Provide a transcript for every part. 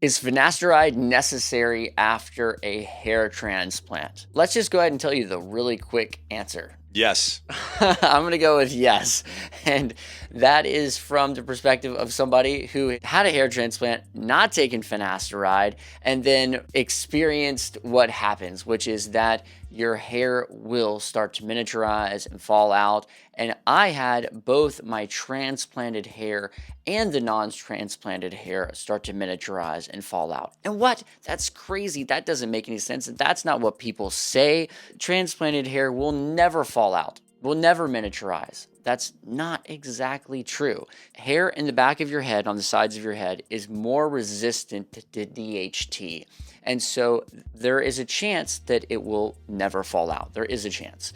Is finasteride necessary after a hair transplant? Let's just go ahead and tell you the really quick answer. Yes. I'm going to go with yes. And that is from the perspective of somebody who had a hair transplant, not taken finasteride, and then experienced what happens, which is that your hair will start to miniaturize and fall out. And I had both my transplanted hair and the non-transplanted hair start to miniaturize and fall out. And what? That's crazy. That doesn't make any sense. That's not what people say. Transplanted hair will never fall out, will never miniaturize. That's not exactly true. Hair in the back of your head, on the sides of your head, is more resistant to DHT. And so there is a chance that it will never fall out. There is a chance.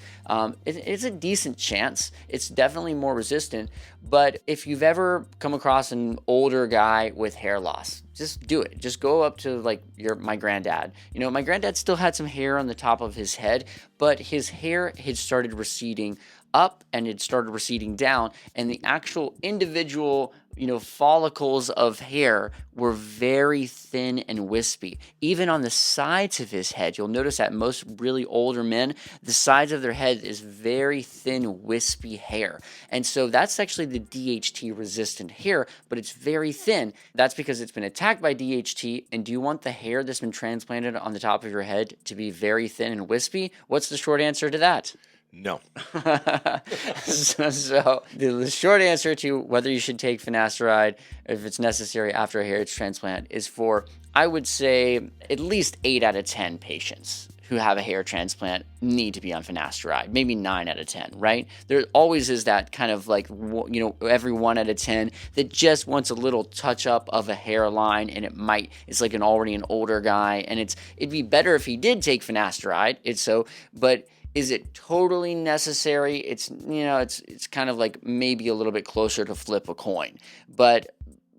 It's a decent chance. It's definitely more resistant. But if you've ever come across an older guy with hair loss, just do it. Just go up to like my granddad. You know, my granddad still had some hair on the top of his head, but his hair had started receding up and it started receding down, and the actual individual follicles of hair were very thin and wispy. Even on the sides of his head, you'll notice that most really older men, the sides of their head is very thin, wispy hair. And so that's actually the DHT resistant hair, but it's very thin. That's because it's been attacked by DHT. And do you want the hair that's been transplanted on the top of your head to be very thin and wispy? What's the short answer to that? No. So the short answer to whether you should take finasteride, if it's necessary after a hair transplant, is for, I would say, at least 8 out of 10 patients who have a hair transplant need to be on finasteride. Maybe 9 out of 10, right? There always is that kind of like, every 1 out of 10 that just wants a little touch up of a hairline, and it's like already an older guy, and it'd be better if he did take finasteride. But is it totally necessary? It's kind of like maybe a little bit closer to flip a coin. But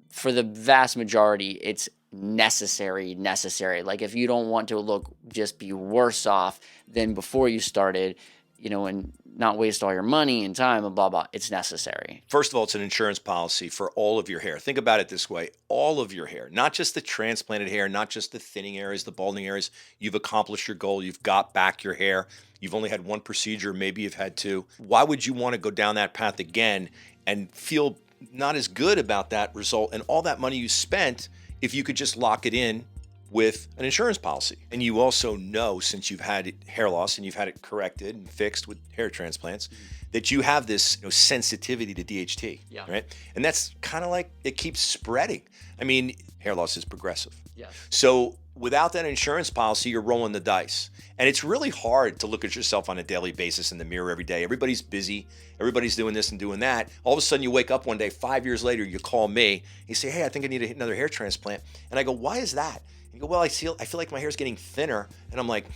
for the vast majority, it's necessary. Like if you don't want to just be worse off than before you started, and not waste all your money and time and blah, blah, it's necessary. First of all, it's an insurance policy for all of your hair. Think about it this way. All of your hair, not just the transplanted hair, not just the thinning areas, the balding areas. You've accomplished your goal. You've got back your hair. You've only had one procedure. Maybe you've had two. Why would you want to go down that path again and feel not as good about that result and all that money you spent if you could just lock it in with an insurance policy? And you also know, since you've had hair loss and you've had it corrected and fixed with hair transplants, that you have this sensitivity to DHT, right? And that's kind of like it keeps spreading. I mean, hair loss is progressive. Yeah. So without that insurance policy, you're rolling the dice. And it's really hard to look at yourself on a daily basis in the mirror every day. Everybody's busy. Everybody's doing this and doing that. All of a sudden you wake up one day, 5 years later, you call me. You say, hey, I think I need another hair transplant. And I go, why is that? And you go, well, I feel like my hair's getting thinner. And I'm like,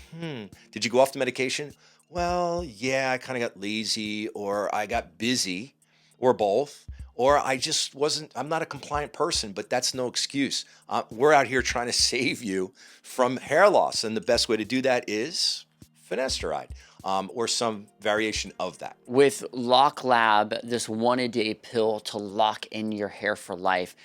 did you go off the medication? Well, yeah, I kind of got lazy, or I got busy, or both. Or I'm not a compliant person, but that's no excuse. We're out here trying to save you from hair loss. And the best way to do that is finasteride, or some variation of that. With Lock Lab, this 1-a-day pill to lock in your hair for life,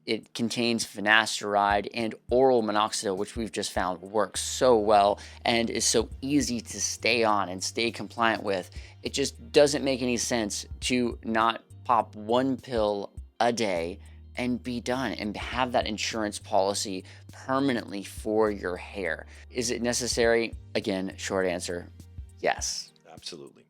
it contains finasteride and oral minoxidil, which we've just found works so well and is so easy to stay on and stay compliant with. It just doesn't make any sense to not pop one pill a day and be done and have that insurance policy permanently for your hair. Is it necessary? Again, short answer, yes. Absolutely.